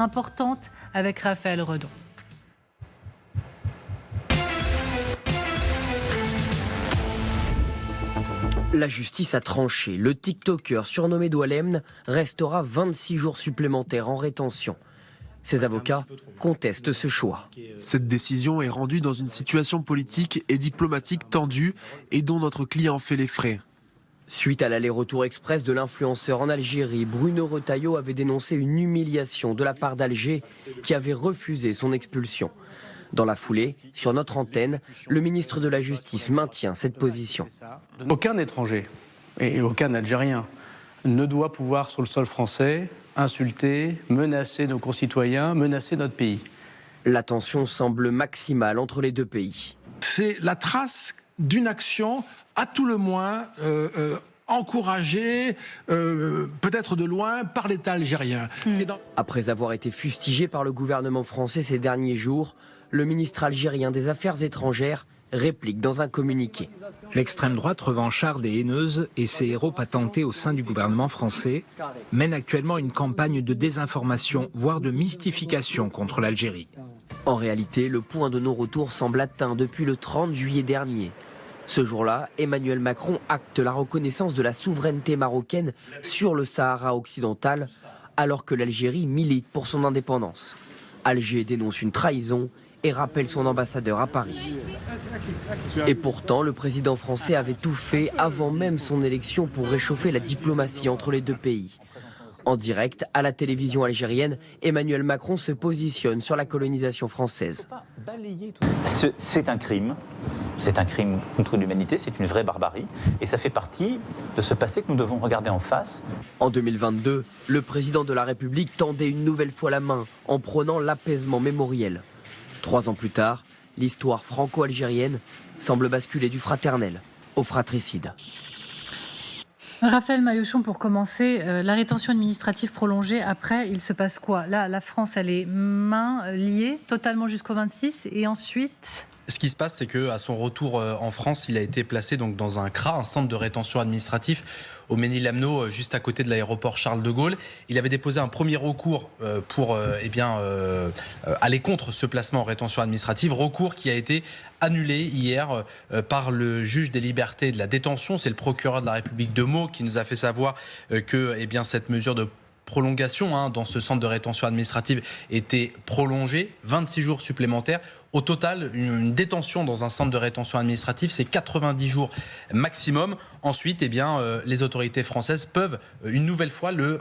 importante avec Raphaël Redon. La justice a tranché. Le TikToker surnommé Doualemn restera 26 jours supplémentaires en rétention. Ses avocats contestent ce choix. Cette décision est rendue dans une situation politique et diplomatique tendue et dont notre client fait les frais. Suite à l'aller-retour express de l'influenceur en Algérie, Bruno Retailleau avait dénoncé une humiliation de la part d'Alger qui avait refusé son expulsion. Dans la foulée, sur notre antenne, le ministre de la Justice maintient cette position. Aucun étranger et aucun Algérien ne doit pouvoir, sur le sol français, insulter, menacer nos concitoyens, menacer notre pays. La tension semble maximale entre les deux pays. C'est la trace d'une action, à tout le moins, encouragée, peut-être de loin, par l'État algérien. Après avoir été fustigé par le gouvernement français ces derniers jours, le ministre algérien des Affaires étrangères réplique dans un communiqué. L'extrême droite revancharde et haineuse et ses héros patentés au sein du gouvernement français mènent actuellement une campagne de désinformation, voire de mystification contre l'Algérie. En réalité, le point de non-retour semble atteint depuis le 30 juillet dernier. Ce jour-là, Emmanuel Macron acte la reconnaissance de la souveraineté marocaine sur le Sahara occidental, alors que l'Algérie milite pour son indépendance. Alger dénonce une trahison et rappelle son ambassadeur à Paris. Et pourtant, le président français avait tout fait avant même son élection pour réchauffer la diplomatie entre les deux pays. En direct, à la télévision algérienne, Emmanuel Macron se positionne sur la colonisation française. C'est un crime contre l'humanité, c'est une vraie barbarie, et ça fait partie de ce passé que nous devons regarder en face. En 2022, le président de la République tendait une nouvelle fois la main en prônant l'apaisement mémoriel. 3 ans plus tard, l'histoire franco-algérienne semble basculer du fraternel au fratricide. Raphaël Maillochon, pour commencer, la rétention administrative prolongée, après, il se passe quoi? Là, la France, elle est mains liées totalement jusqu'au 26 et ensuite... Ce qui se passe, c'est qu'à son retour en France, il a été placé donc dans un CRA, un centre de rétention administratif, au Mesnil-Amnaud, juste à côté de l'aéroport Charles de Gaulle. Il avait déposé un premier recours pour aller contre ce placement en rétention administrative, recours qui a été annulé hier par le juge des libertés et de la détention. C'est le procureur de la République de Meaux qui nous a fait savoir que cette mesure de prolongation dans ce centre de rétention administrative était prolongée, 26 jours supplémentaires. Au total, une détention dans un centre de rétention administrative, c'est 90 jours maximum. Ensuite, les autorités françaises peuvent une nouvelle fois le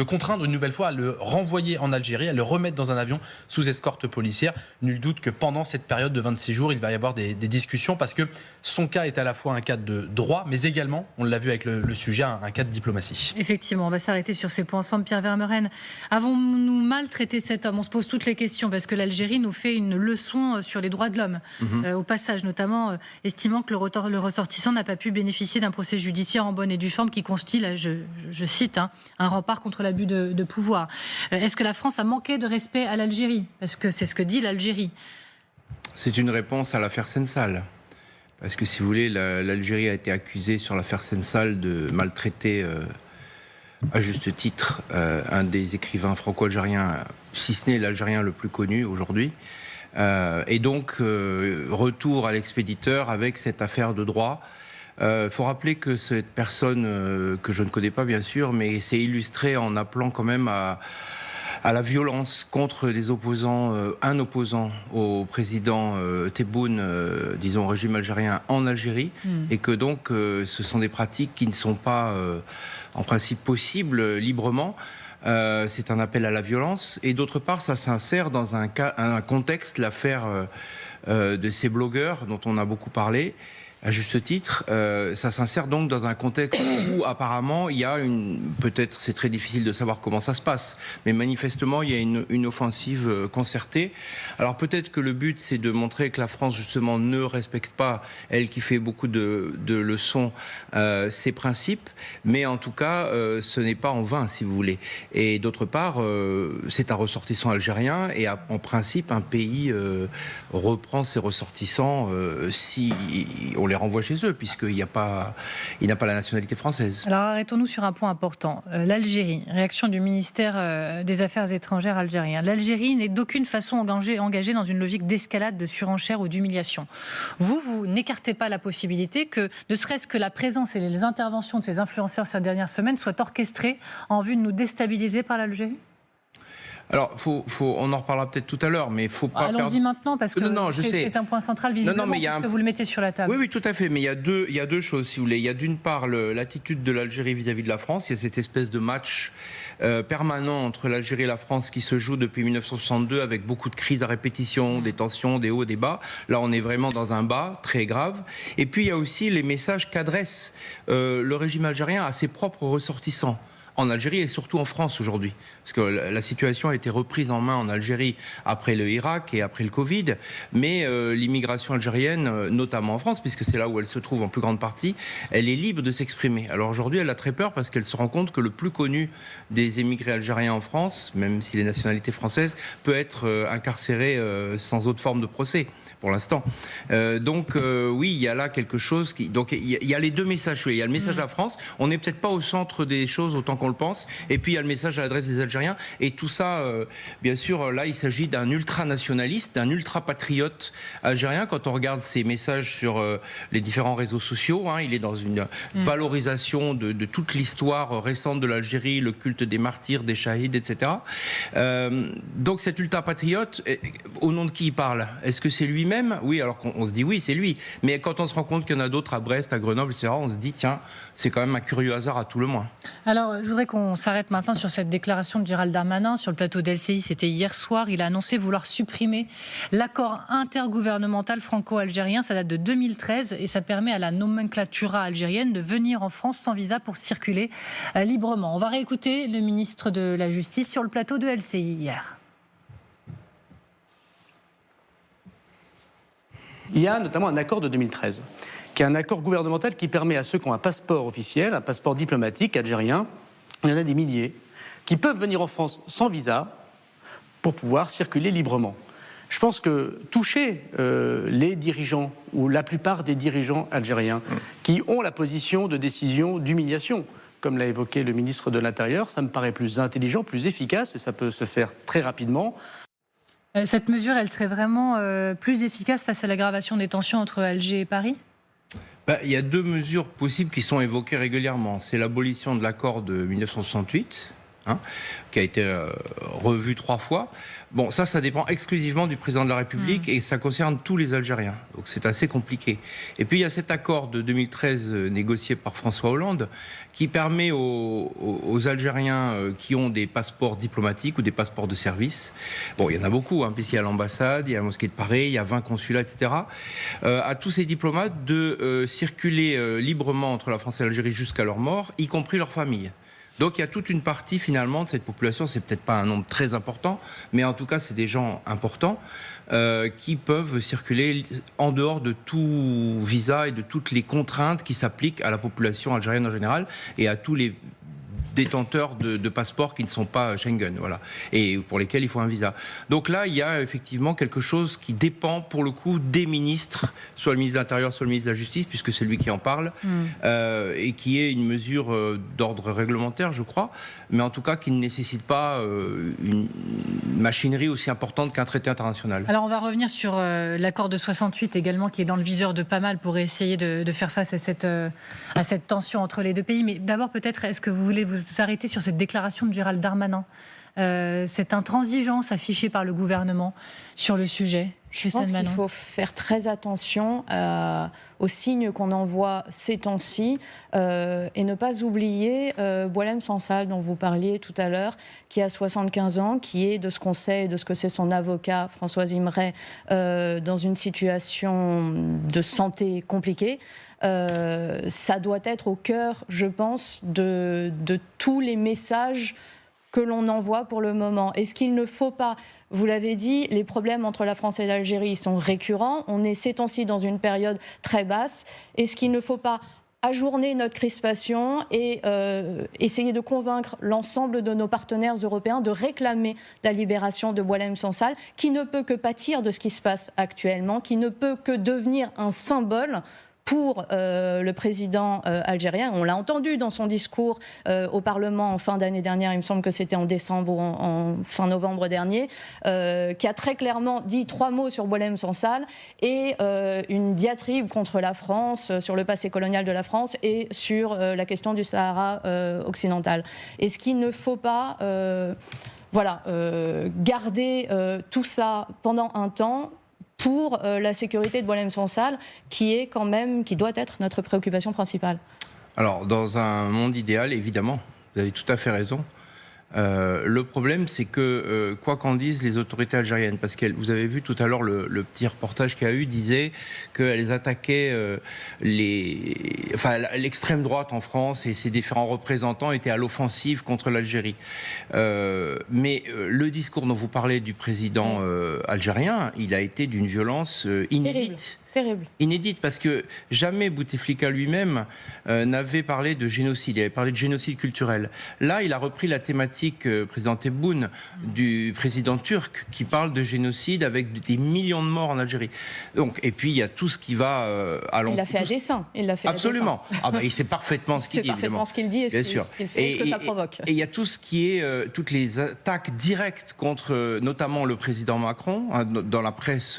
contraindre une nouvelle fois à le renvoyer en Algérie, à le remettre dans un avion sous escorte policière. Nul doute que pendant cette période de 26 jours, il va y avoir des discussions parce que son cas est à la fois un cas de droit, mais également, on l'a vu avec le sujet, un cas de diplomatie. Effectivement, on va s'arrêter sur ces points ensemble. Pierre Vermeuren, avons-nous mal traité cet homme? On se pose toutes les questions parce que l'Algérie nous fait une leçon sur les droits de l'homme, au passage, notamment estimant que le ressortissant n'a pas pu bénéficier d'un procès judiciaire en bonne et due forme qui constitue, là, je cite, un rempart contre l'abus de pouvoir. Est-ce que la France a manqué de respect à l'Algérie? Parce que c'est ce que dit l'Algérie. C'est une réponse à l'affaire Sensal. Parce que si vous voulez, l'Algérie a été accusée sur l'affaire Sensal de maltraiter à juste titre un des écrivains franco-algériens, si ce n'est l'Algérien le plus connu aujourd'hui. Et donc, retour à l'expéditeur avec cette affaire de droit. Faut rappeler que cette personne, que je ne connais pas bien sûr, mais s'est illustrée en appelant quand même à la violence contre les opposants, un opposant au président Tebboune, disons au régime algérien en Algérie, et que donc ce sont des pratiques qui ne sont pas en principe possibles librement. C'est un appel à la violence, et d'autre part ça s'insère dans un contexte, l'affaire de ces blogueurs dont on a beaucoup parlé à juste titre. Ça s'insère donc dans un contexte où apparemment il y a peut-être c'est très difficile de savoir comment ça se passe, mais manifestement il y a une offensive concertée. Alors peut-être que le but c'est de montrer que la France justement ne respecte pas, elle qui fait beaucoup de leçons, ses principes, mais en tout cas ce n'est pas en vain si vous voulez. Et d'autre part c'est un ressortissant algérien, et en principe un pays reprend ses ressortissants si on les les renvoie chez eux, puisqu'il n'a pas la nationalité française. Alors arrêtons-nous sur un point important. L'Algérie, réaction du ministère des Affaires étrangères algérien. L'Algérie n'est d'aucune façon engagée dans une logique d'escalade, de surenchère ou d'humiliation. Vous n'écartez pas la possibilité que, ne serait-ce que la présence et les interventions de ces influenceurs ces dernières semaines soient orchestrées en vue de nous déstabiliser par l'Algérie ? Alors, on en reparlera peut-être tout à l'heure, mais il faut pas Allons-y maintenant, parce que c'est un point central, visiblement, puisque vous le mettez sur la table. Oui, tout à fait, mais il y a deux choses, si vous voulez. Il y a d'une part l'attitude de l'Algérie vis-à-vis de la France. Il y a cette espèce de match permanent entre l'Algérie et la France qui se joue depuis 1962, avec beaucoup de crises à répétition, des tensions, des hauts, des bas. Là, on est vraiment dans un bas très grave. Et puis, il y a aussi les messages qu'adresse le régime algérien à ses propres ressortissants. En Algérie et surtout en France aujourd'hui. Parce que la situation a été reprise en main en Algérie après le Irak et après le Covid, mais l'immigration algérienne, notamment en France, puisque c'est là où elle se trouve en plus grande partie, elle est libre de s'exprimer. Alors aujourd'hui, elle a très peur parce qu'elle se rend compte que le plus connu des émigrés algériens en France, même s'il est nationalité française, peut être incarcéré sans autre forme de procès. Pour l'instant. Oui, il y a là quelque chose qui... Donc il y a les deux messages. Il y a le message de la France, on n'est peut-être pas au centre des choses autant qu'on le pense, et puis il y a le message à l'adresse des Algériens, et tout ça, bien sûr, là il s'agit d'un ultranationaliste, d'un ultra-patriote algérien. Quand on regarde ses messages sur les différents réseaux sociaux, il est dans une valorisation de toute l'histoire récente de l'Algérie, le culte des martyrs, des shahids, etc. Donc cet ultra-patriote, au nom de qui il parle ? Est-ce que c'est lui-même ? Oui, alors qu'on se dit oui, c'est lui. Mais quand on se rend compte qu'il y en a d'autres à Brest, à Grenoble, etc., on se dit tiens, c'est quand même un curieux hasard à tout le moins. Alors, je voudrais qu'on s'arrête maintenant sur cette déclaration de Gérald Darmanin sur le plateau d'LCI. C'était hier soir. Il a annoncé vouloir supprimer l'accord intergouvernemental franco-algérien. Ça date de 2013 et ça permet à la nomenclatura algérienne de venir en France sans visa pour circuler librement. On va réécouter le ministre de la Justice sur le plateau de LCI hier. Il y a notamment un accord de 2013, qui est un accord gouvernemental qui permet à ceux qui ont un passeport officiel, un passeport diplomatique algérien, il y en a des milliers, qui peuvent venir en France sans visa pour pouvoir circuler librement. Je pense que toucher les dirigeants, ou la plupart des dirigeants algériens, qui ont la position de décision d'humiliation, comme l'a évoqué le ministre de l'Intérieur, ça me paraît plus intelligent, plus efficace, et ça peut se faire très rapidement. Cette mesure, elle serait vraiment plus efficace face à l'aggravation des tensions entre Alger et Paris ? Il y a deux mesures possibles qui sont évoquées régulièrement. C'est l'abolition de l'accord de 1968, qui a été revu 3 fois. Bon, ça dépend exclusivement du président de la République et ça concerne tous les Algériens. Donc c'est assez compliqué. Et puis il y a cet accord de 2013 négocié par François Hollande qui permet aux Algériens qui ont des passeports diplomatiques ou des passeports de service, bon, il y en a beaucoup, puisqu'il y a l'ambassade, il y a la mosquée de Paris, il y a 20 consulats, etc., à tous ces diplomates de circuler librement entre la France et l'Algérie jusqu'à leur mort, y compris leur famille. Donc il y a toute une partie finalement de cette population, c'est peut-être pas un nombre très important, mais en tout cas c'est des gens importants qui peuvent circuler en dehors de tout visa et de toutes les contraintes qui s'appliquent à la population algérienne en général et à tous les détenteurs de passeports qui ne sont pas Schengen, voilà, et pour lesquels il faut un visa. Donc là, il y a effectivement quelque chose qui dépend, pour le coup, des ministres, soit le ministre de l'Intérieur, soit le ministre de la Justice, puisque c'est lui qui en parle, et qui est une mesure d'ordre réglementaire, je crois, mais en tout cas qui ne nécessite pas une machinerie aussi importante qu'un traité international. Alors on va revenir sur l'accord de 68 également, qui est dans le viseur de pas mal pour essayer de faire face à cette tension entre les deux pays. Mais d'abord, peut-être, est-ce que vous voulez vous arrêter sur cette déclaration de Gérald Darmanin, cette intransigeance affichée par le gouvernement sur le sujet? Je pense qu'il faut faire très attention aux signes qu'on envoie ces temps-ci et ne pas oublier Boualem Sansal, dont vous parliez tout à l'heure, qui a 75 ans, qui est, de ce qu'on sait et de ce que c'est son avocat, François Imray, dans une situation de santé compliquée. Ça doit être au cœur, je pense, de tous les messages que l'on envoie pour le moment. Est-ce qu'il ne faut pas, vous l'avez dit, les problèmes entre la France et l'Algérie sont récurrents. On est ces temps-ci dans une période très basse. Est-ce qu'il ne faut pas ajourner notre crispation et essayer de convaincre l'ensemble de nos partenaires européens de réclamer la libération de Boualem Sansal, qui ne peut que pâtir de ce qui se passe actuellement, qui ne peut que devenir un symbole pour le président algérien. On l'a entendu dans son discours au Parlement en fin d'année dernière, il me semble que c'était en décembre ou en fin novembre dernier, qui a très clairement dit 3 mots sur Boualem Sansal et une diatribe contre la France, sur le passé colonial de la France et sur la question du Sahara occidental. Est-ce qu'il ne faut pas garder tout ça pendant un temps pour la sécurité de Boualem Sansal, qui doit être notre préoccupation principale? Alors, dans un monde idéal, évidemment, vous avez tout à fait raison. Le problème, c'est que, quoi qu'en disent les autorités algériennes, parce que vous avez vu tout à l'heure le petit reportage qu'il y a eu, disait qu'elles attaquaient l'extrême droite en France et ses différents représentants étaient à l'offensive contre l'Algérie. Mais le discours dont vous parlez du président algérien, il a été d'une violence inédite. Terrible. Inédite, parce que jamais Bouteflika lui-même n'avait parlé de génocide. Il avait parlé de génocide culturel. Là, il a repris la thématique, président Tebboune, du président turc, qui parle de génocide avec des millions de morts en Algérie. Donc, et puis, il y a tout ce qui va à l'encontre. Il l'a fait à dessein. Absolument. Il sait parfaitement ce qu'il dit. C'est parfaitement ce qu'il dit et ce qu'il fait, ce que ça provoque. Et il y a tout ce qui est toutes les attaques directes contre notamment le président Macron, dans la presse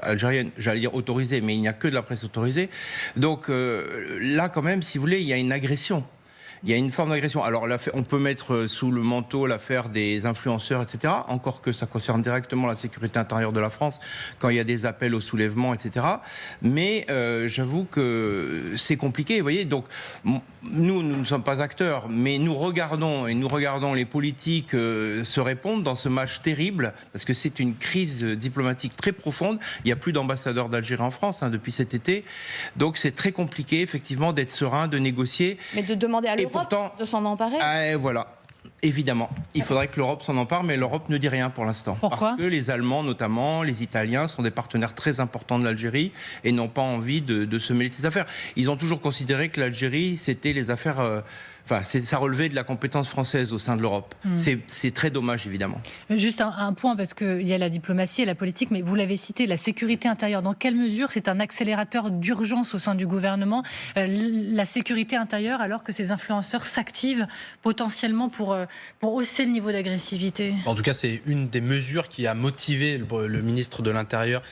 algérienne, j'allais dire autorisée, mais il n'y a que de la presse autorisée. Donc là, quand même, si vous voulez, il y a une agression. Il y a une forme d'agression. Alors, on peut mettre sous le manteau l'affaire des influenceurs, etc. Encore que ça concerne directement la sécurité intérieure de la France, quand il y a des appels au soulèvement, etc. Mais j'avoue que c'est compliqué, vous voyez. Donc, nous ne sommes pas acteurs, mais nous regardons les politiques se répondre dans ce match terrible, parce que c'est une crise diplomatique très profonde. Il n'y a plus d'ambassadeur d'Algérie en France depuis cet été. Donc, c'est très compliqué, effectivement, d'être serein, de négocier. Mais de demander à l'Europe de s'en emparer. Voilà. Évidemment, il faudrait que l'Europe s'en empare, mais l'Europe ne dit rien pour l'instant. Pourquoi ? Parce que les Allemands, notamment, les Italiens, sont des partenaires très importants de l'Algérie et n'ont pas envie de se mêler de ces affaires. Ils ont toujours considéré que l'Algérie, c'était les affaires... ça relevait de la compétence française au sein de l'Europe. C'est très dommage, évidemment. Juste un point, parce qu'il y a la diplomatie et la politique, mais vous l'avez cité, la sécurité intérieure. Dans quelle mesure c'est un accélérateur d'urgence au sein du gouvernement, la sécurité intérieure, alors que ces influenceurs s'activent potentiellement pour hausser le niveau d'agressivité? En tout cas, c'est une des mesures qui a motivé le ministre de l'Intérieur,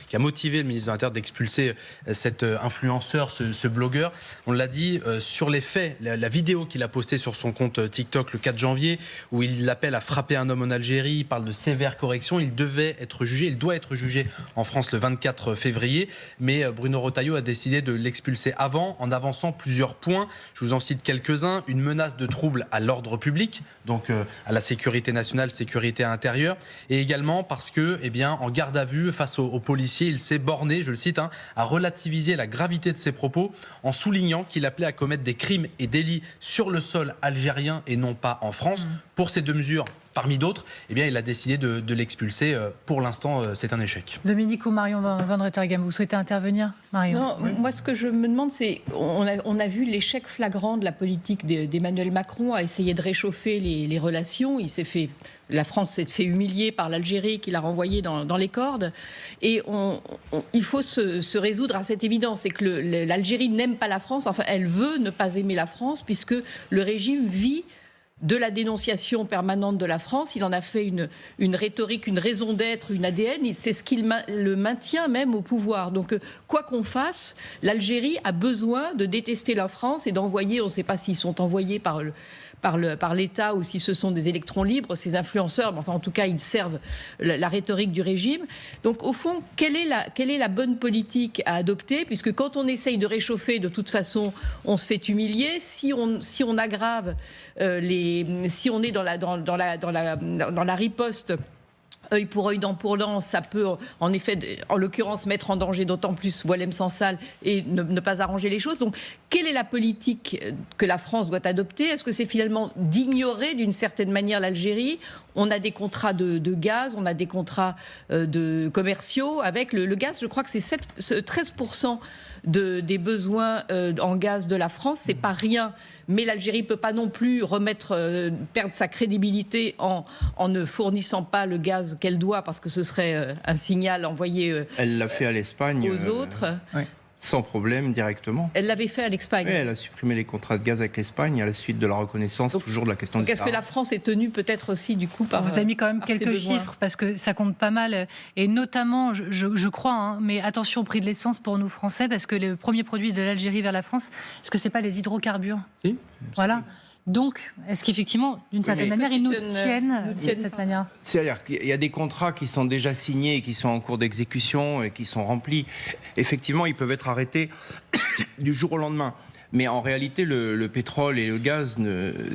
d'expulser cet influenceur, ce blogueur. On l'a dit, sur les faits, la vidéo qu'il a postée sur son compte TikTok le 4 janvier, où il appelle à frapper un homme en Algérie, il parle de sévères corrections, il doit être jugé en France le 24 février, mais Bruno Retailleau a décidé de l'expulser avant, en avançant plusieurs points. Je vous en cite quelques-uns. Une menace de trouble à l'ordre public, donc à la sécurité nationale, sécurité intérieure, et également parce que, en garde à vue face aux policiers, il s'est borné, je le cite, à relativiser la gravité de ses propos, en soulignant qu'il appelait à commettre des crimes et délits sur le sol algérien et non pas en France. Pour ces deux mesures, parmi d'autres, il a décidé de l'expulser. Pour l'instant, c'est un échec. Dominique ou Marion Van Rettergem, vous souhaitez intervenir? Marion. Non, moi ce que je me demande, c'est, on a vu l'échec flagrant de la politique d'Emmanuel Macron à essayer de réchauffer les relations. La France s'est fait humilier par l'Algérie qui l'a renvoyé dans les cordes. Et il faut se résoudre à cette évidence, c'est que l'Algérie n'aime pas la France, enfin elle veut ne pas aimer la France, puisque le régime vit de la dénonciation permanente de la France. Il en a fait une rhétorique, une raison d'être, une ADN, et c'est ce qui le maintient même au pouvoir. Donc, quoi qu'on fasse, l'Algérie a besoin de détester la France et d'envoyer, on ne sait pas s'ils sont envoyés par l'État ou si ce sont des électrons libres, ces influenceurs, mais enfin en tout cas ils servent la rhétorique du régime. Donc au fond, quelle est la bonne politique à adopter, puisque quand on essaye de réchauffer, de toute façon on se fait humilier. Si on aggrave si on est dans la riposte œil pour œil, dent pour dent, ça peut en effet, en l'occurrence, mettre en danger d'autant plus Boualem Sansal et ne pas arranger les choses. Donc, quelle est la politique que la France doit adopter? Est-ce que c'est finalement d'ignorer d'une certaine manière l'Algérie? On a des contrats de gaz, on a des contrats commerciaux avec le gaz. Je crois que c'est 13% des besoins en gaz de la France. C'est pas rien. Mais l'Algérie ne peut pas non plus perdre sa crédibilité en ne fournissant pas le gaz qu'elle doit, parce que ce serait un signal envoyé elle l'a fait à l'Espagne aux autres. Oui. sans problème directement. Elle l'avait fait à l'Espagne. Oui, elle a supprimé les contrats de gaz avec l'Espagne à la suite de la reconnaissance toujours de la question du Est-ce que la France est tenue peut-être aussi du coup par... Vous avez mis quand même par ses quelques besoins. chiffres parce que ça compte pas mal et notamment, je crois, hein, mais attention au prix de l'essence pour nous Français parce que le premier produit de l'Algérie vers la France, est-ce que c'est pas les hydrocarbures? Si. Voilà. Donc, est-ce qu'effectivement, d'une certaine manière, ils nous tiennent de cette manière? C'est-à-dire qu'il y a des contrats qui sont déjà signés et qui sont en cours d'exécution et qui sont remplis. Effectivement, ils peuvent être arrêtés du jour au lendemain. Mais en réalité, le pétrole et le gaz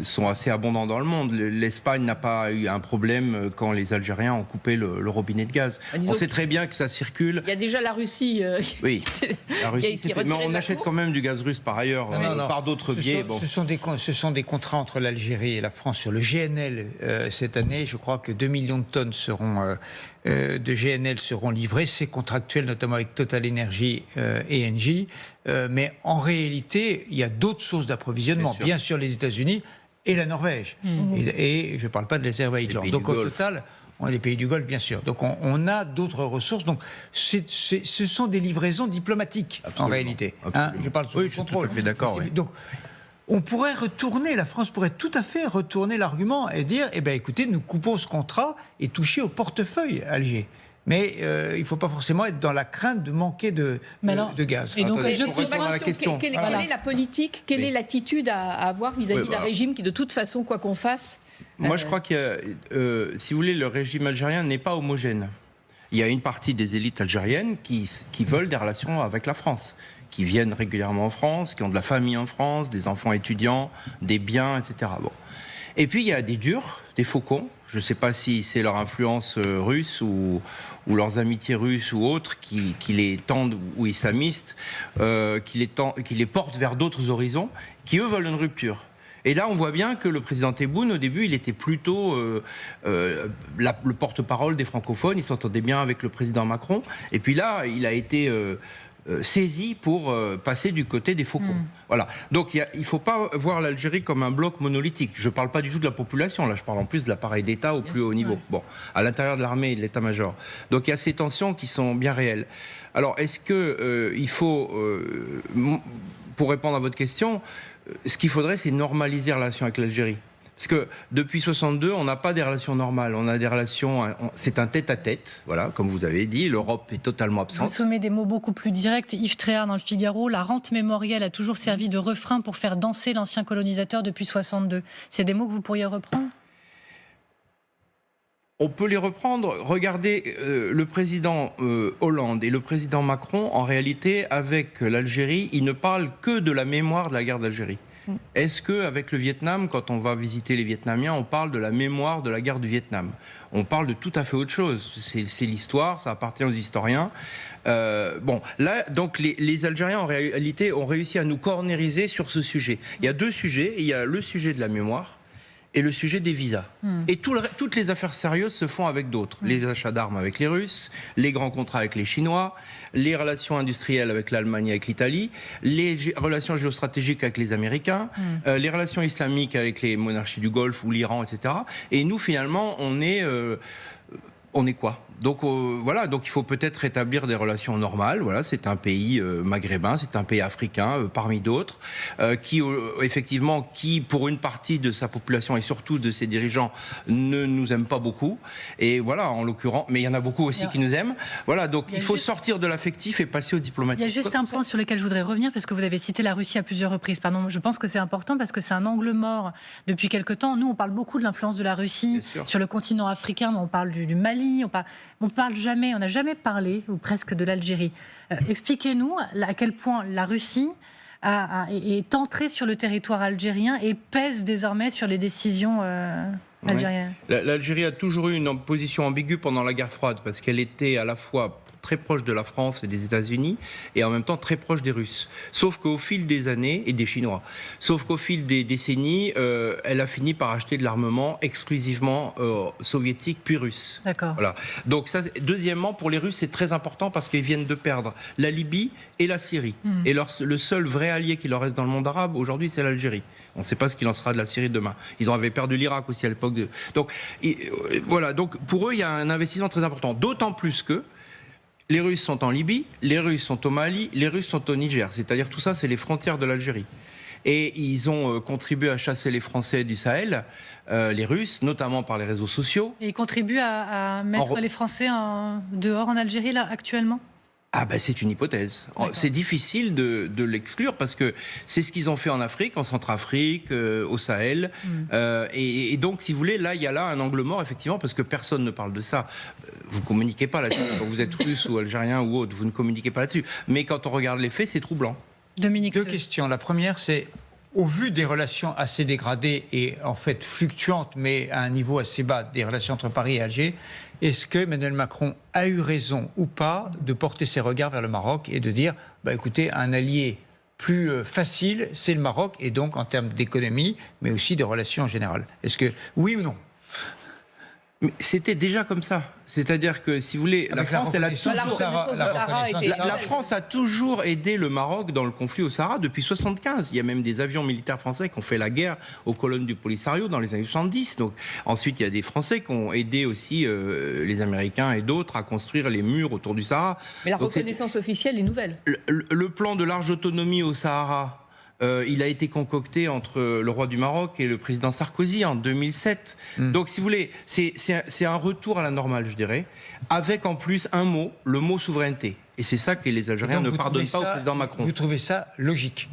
sont assez abondants dans le monde. L'Espagne n'a pas eu un problème quand les Algériens ont coupé le robinet de gaz. On sait très bien que ça circule. Il y a déjà la Russie. Oui, la Russie s'est fait. Mais on achète quand même du gaz russe par ailleurs, par d'autres biais. Ce sont des contrats entre l'Algérie et la France sur le GNL. Cette année, je crois que 2 millions de tonnes de GNL seront livrés. C'est contractuel, notamment avec Total Energy et Engie. Mais en réalité, il y a d'autres sources d'approvisionnement. Bien sûr, les États-Unis et la Norvège. Et je ne parle pas de l'Azerbaïdjan. Donc au total, les pays du Golfe, bien sûr. Donc on a d'autres ressources. Donc ce sont des livraisons diplomatiques, en réalité. Hein, je parle sous le contrôle. Je suis tout à fait d'accord. Oui. Donc, on pourrait retourner, la France pourrait tout à fait retourner l'argument et dire, eh bien écoutez, nous coupons ce contrat et toucher au portefeuille Alger. Mais il ne faut pas forcément être dans la crainte de manquer de gaz. Et donc, quelle est la politique, quelle est l'attitude à avoir vis-à-vis d'un régime qui, de toute façon, quoi qu'on fasse... Moi, je crois que, si vous voulez, le régime algérien n'est pas homogène. Il y a une partie des élites algériennes qui veulent des relations avec la France, qui viennent régulièrement en France, qui ont de la famille en France, des enfants étudiants, des biens, etc. Bon. Et puis il y a des durs, des faucons. Je ne sais pas si c'est leur influence russe ou leurs amitiés russes ou autres qui les tendent, ou islamistes, qui les portent vers d'autres horizons, qui eux veulent une rupture. Et là, on voit bien que le président Tebboune, au début, il était plutôt le porte-parole des francophones. Il s'entendait bien avec le président Macron. Et puis là, il a été saisi pour passer du côté des faucons. Voilà. Donc il ne faut pas voir l'Algérie comme un bloc monolithique. Je ne parle pas du tout de la population, là je parle en plus de l'appareil d'État au plus haut niveau. Bon, à l'intérieur de l'armée et de l'état-major. Donc il y a ces tensions qui sont bien réelles. Alors est-ce qu'il faut, pour répondre à votre question, ce qu'il faudrait c'est normaliser la relation avec l'Algérie. Parce que depuis 62, on n'a pas des relations normales. On a des relations, c'est un tête-à-tête, voilà, comme vous avez dit. L'Europe est totalement absente. Je vous soumets des mots beaucoup plus directs. Yves Tréhard dans le Figaro, la rente mémorielle a toujours servi de refrain pour faire danser l'ancien colonisateur depuis 62. C'est des mots que vous pourriez reprendre ? On peut les reprendre. Regardez, le président Hollande et le président Macron, en réalité, avec l'Algérie, ils ne parlent que de la mémoire de la guerre d'Algérie. Est-ce qu'avec le Vietnam, quand on va visiter les Vietnamiens, on parle de la mémoire de la guerre du Vietnam? On parle de tout à fait autre chose. C'est l'histoire, ça appartient aux historiens. Bon, là, donc les Algériens, en réalité, ont réussi à nous cornériser sur ce sujet. Il y a deux sujets. Il y a le sujet de la mémoire et le sujet des visas. Et toutes les affaires sérieuses se font avec d'autres. Les achats d'armes avec les Russes, les grands contrats avec les Chinois, les relations industrielles avec l'Allemagne et avec l'Italie, les relations géostratégiques avec les Américains, les relations islamiques avec les monarchies du Golfe ou l'Iran, etc. Et nous, finalement, on est quoi? Donc voilà, donc il faut peut-être rétablir des relations normales. Voilà, c'est un pays maghrébin, c'est un pays africain parmi d'autres, qui pour une partie de sa population et surtout de ses dirigeants ne nous aime pas beaucoup. Et voilà, en l'occurrence, mais il y en a beaucoup aussi qui nous aiment. Voilà, donc il faut sortir de l'affectif et passer au diplomatique. Il y a juste un point sur lequel je voudrais revenir parce que vous avez cité la Russie à plusieurs reprises. Pardon, je pense que c'est important parce que c'est un angle mort depuis quelque temps. Nous, on parle beaucoup de l'influence de la Russie sur le continent africain. On parle du Mali. On n'a jamais parlé, ou presque, de l'Algérie. Expliquez-nous à quel point la Russie est entrée sur le territoire algérien et pèse désormais sur les décisions algériennes. Oui. L'Algérie a toujours eu une position ambiguë pendant la guerre froide, parce qu'elle était à la fois très proche de la France et des États-Unis, et en même temps très proche des Russes. Sauf qu'au fil des années, et des Chinois, sauf qu'au fil des décennies, elle a fini par acheter de l'armement exclusivement soviétique puis russe. D'accord. Voilà. Donc ça, deuxièmement, pour les Russes, c'est très important parce qu'ils viennent de perdre la Libye et la Syrie. Et le seul vrai allié qui leur reste dans le monde arabe, aujourd'hui, c'est l'Algérie. On ne sait pas ce qu'il en sera de la Syrie demain. Ils avaient perdu l'Irak aussi à l'époque. Donc, voilà. Donc, pour eux, il y a un investissement très important. D'autant plus que Les Russes sont en Libye, les Russes sont au Mali, les Russes sont au Niger. C'est-à-dire tout ça, c'est les frontières de l'Algérie. Et ils ont contribué à chasser les Français du Sahel, les Russes, notamment par les réseaux sociaux. Et ils contribuent à mettre les Français dehors en Algérie, là, actuellement ? Ah ben c'est une hypothèse. C'est difficile de l'exclure parce que c'est ce qu'ils ont fait en Afrique, en Centrafrique, au Sahel. Et donc, si vous voulez, là, il y a un angle mort, effectivement, parce que personne ne parle de ça. Vous ne communiquez pas là-dessus. Quand vous êtes russe ou algérien ou autre, vous ne communiquez pas là-dessus. Mais quand on regarde les faits, c'est troublant. Dominique. Deux questions. La première, c'est au vu des relations assez dégradées et en fait fluctuantes, mais à un niveau assez bas des relations entre Paris et Alger, est-ce que Emmanuel Macron a eu raison ou pas de porter ses regards vers le Maroc et de dire, écoutez, un allié plus facile, c'est le Maroc, et donc en termes d'économie, mais aussi de relations en général. Est-ce que oui ou non ? Mais c'était déjà comme ça. C'est-à-dire que, si vous voulez, la France a toujours aidé le Maroc dans le conflit au Sahara depuis 1975. Il y a même des avions militaires français qui ont fait la guerre aux colonnes du Polisario dans les années 70. Donc, ensuite, il y a des Français qui ont aidé aussi les Américains et d'autres à construire les murs autour du Sahara. Mais la reconnaissance officielle est nouvelle. Le plan de large autonomie au Sahara, il a été concocté entre le roi du Maroc et le président Sarkozy en 2007. Donc, si vous voulez, c'est un retour à la normale, je dirais, avec en plus un mot, le mot souveraineté. Et c'est ça que les Algériens ne pardonnent pas au président Macron. Vous trouvez ça logique ?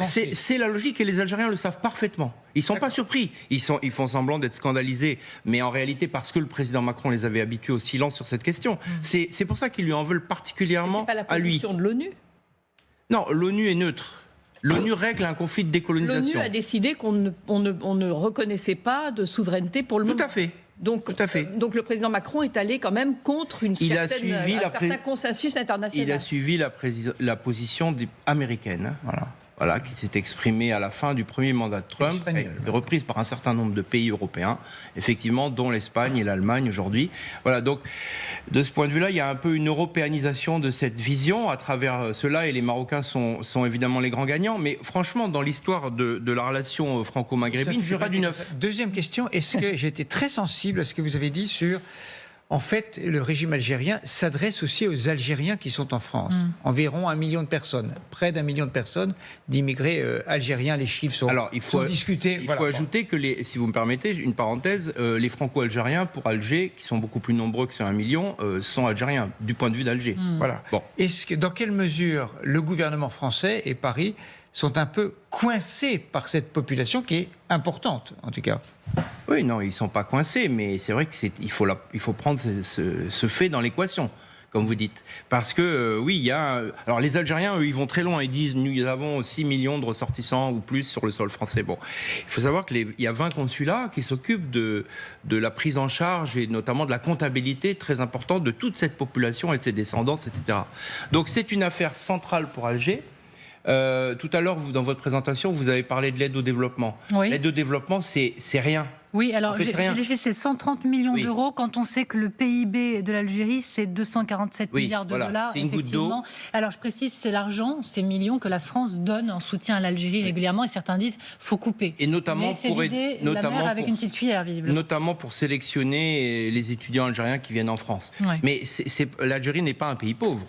C'est la logique et les Algériens le savent parfaitement. Ils ne sont pas surpris. Ils font semblant d'être scandalisés. Mais en réalité, parce que le président Macron les avait habitués au silence sur cette question. C'est pour ça qu'ils lui en veulent particulièrement à lui. C'est pas la position de l'ONU ? Non, l'ONU est neutre. L'ONU règle un conflit de décolonisation. L'ONU a décidé qu'on ne reconnaissait pas de souveraineté pour le moment. Tout à fait. Donc le président Macron est allé quand même contre un certain consensus international. Il a suivi la position américaine. Voilà, qui s'est exprimée à la fin du premier mandat de Trump, reprise par un certain nombre de pays européens, effectivement, dont l'Espagne et l'Allemagne aujourd'hui. Voilà, donc de ce point de vue-là, il y a un peu une européanisation de cette vision à travers cela, et les Marocains sont évidemment les grands gagnants. Mais franchement, dans l'histoire de la relation franco-maghrébine, c'est pas du neuf. Deuxième question, est-ce que j'ai été très sensible à ce que vous avez dit sur... En fait, le régime algérien s'adresse aussi aux Algériens qui sont en France. Environ 1 million de personnes, près d'1 million de personnes d'immigrés algériens. Les chiffres sont, discutés. Il faut ajouter que, si vous me permettez, une parenthèse, les franco-algériens pour Alger, qui sont beaucoup plus nombreux que ces 1 million, sont algériens, du point de vue d'Alger. Voilà. Bon. Dans quelle mesure le gouvernement français et Paris sont un peu coincés par cette population qui est importante, en tout cas? Oui, non, ils ne sont pas coincés, mais c'est vrai qu'il faut prendre ce fait dans l'équation, comme vous dites. Parce que, oui, il y a... Alors, les Algériens, eux, ils vont très loin. Ils disent, nous avons 6 millions de ressortissants ou plus sur le sol français. Bon, il faut savoir qu'il y a 20 consulats qui s'occupent de la prise en charge et notamment de la comptabilité très importante de toute cette population et de ses descendants, etc. Donc, c'est une affaire centrale pour Alger. Tout à l'heure, dans votre présentation, vous avez parlé de l'aide au développement. Oui. L'aide au développement, c'est rien. Oui, alors c'est 130 millions d'euros quand on sait que le PIB de l'Algérie, c'est 247 milliards de dollars. C'est une goutte d'eau. Alors je précise, c'est l'argent, ces millions que la France donne en soutien à l'Algérie régulièrement, et certains disent faut couper. Et notamment pour aider la mer avec une petite cuillère, visiblement. Notamment pour sélectionner les étudiants algériens qui viennent en France. Ouais. Mais l'Algérie n'est pas un pays pauvre.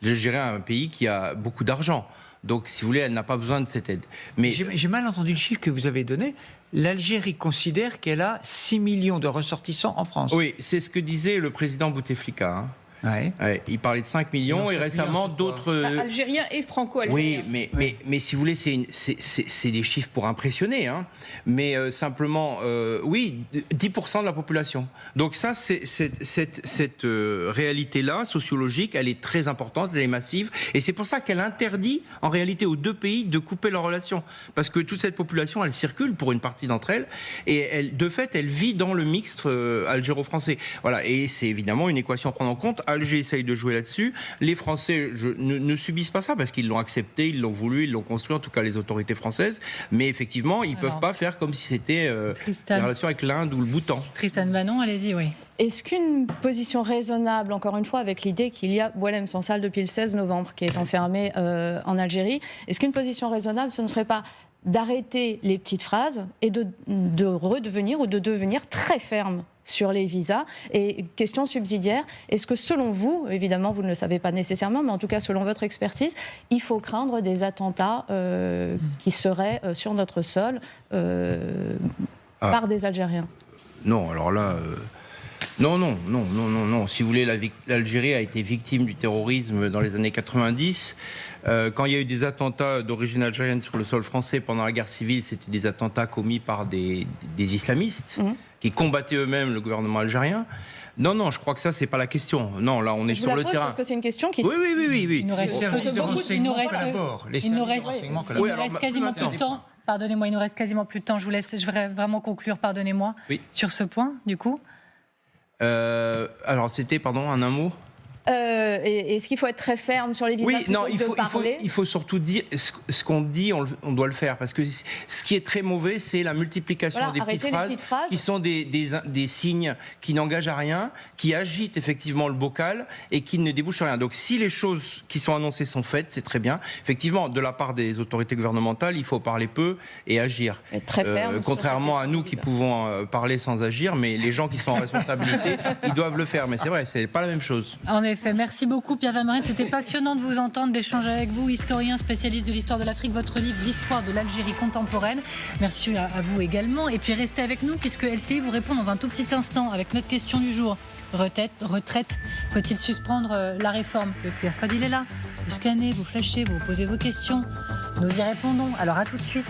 L'Algérie est un pays qui a beaucoup d'argent. Donc, si vous voulez, elle n'a pas besoin de cette aide. Mais j'ai mal entendu le chiffre que vous avez donné. L'Algérie considère qu'elle a 6 millions de ressortissants en France. Oui, c'est ce que disait le président Bouteflika. Hein. Ouais. Ouais, il parlait de 5 millions et récemment d'autres... Algériens et franco-algériens. Oui, mais si vous voulez, c'est des chiffres pour impressionner. Hein. Mais simplement, oui, 10% de la population. Donc ça, cette réalité-là, sociologique, elle est très importante, elle est massive. Et c'est pour ça qu'elle interdit, en réalité, aux deux pays de couper leurs relations. Parce que toute cette population, elle circule pour une partie d'entre elles. Et de fait, elle vit dans le mixte algéro-français. Voilà, et c'est évidemment une équation à prendre en compte. Alger essaye de jouer là-dessus. Les Français ne subissent pas ça parce qu'ils l'ont accepté, ils l'ont voulu, ils l'ont construit, en tout cas les autorités françaises. Mais effectivement, ils ne peuvent pas faire comme si c'était des relations avec l'Inde ou le Bhoutan. Tristan Banon, allez-y, oui. Est-ce qu'une position raisonnable, encore une fois, avec l'idée qu'il y a Boualem Sansal depuis le 16 novembre qui est enfermé en Algérie, est-ce qu'une position raisonnable, ce ne serait pas d'arrêter les petites phrases et de redevenir ou de devenir très ferme sur les visas. Et question subsidiaire, est-ce que selon vous, évidemment vous ne le savez pas nécessairement, mais en tout cas selon votre expertise, il faut craindre des attentats qui seraient sur notre sol par des Algériens? Non, alors là... Non. Si vous voulez, l'Algérie a été victime du terrorisme dans les années 90. Quand il y a eu des attentats d'origine algérienne sur le sol français pendant la guerre civile, c'était des attentats commis par des islamistes qui combattaient eux-mêmes le gouvernement algérien. Non, je crois que ça, c'est pas la question. Non, là, on est sur le terrain. Parce que c'est une question qui... Oui. Il nous reste quasiment plus de temps. Pardonnez-moi, il nous reste quasiment plus de temps. Je voudrais vraiment conclure, pardonnez-moi, sur ce point, du coup. Alors, c'était, un mot. Est-ce qu'il faut être très ferme sur les visas il faut surtout dire ce qu'on dit, on doit le faire, parce que ce qui est très mauvais, c'est la multiplication des petites phrases qui sont des signes qui n'engagent à rien, qui agitent effectivement le bocal et qui ne débouchent sur rien. Donc si les choses qui sont annoncées sont faites, c'est très bien. Effectivement, de la part des autorités gouvernementales, il faut parler peu et agir. Très ferme, contrairement à nous qui pouvons parler sans agir, mais les gens qui sont en responsabilité, ils doivent le faire. Mais c'est vrai, c'est pas la même chose. En effet. Merci beaucoup Pierre Vermeuren, c'était passionnant de vous entendre, d'échanger avec vous, historien, spécialiste de l'histoire de l'Afrique, votre livre L'histoire de l'Algérie contemporaine. Merci à vous également, et puis restez avec nous puisque LCI vous répond dans un tout petit instant avec notre question du jour. Retraite, faut-il suspendre la réforme? Le QR code il est là, vous scannez, vous flashez, vous posez vos questions, nous y répondons, alors à tout de suite.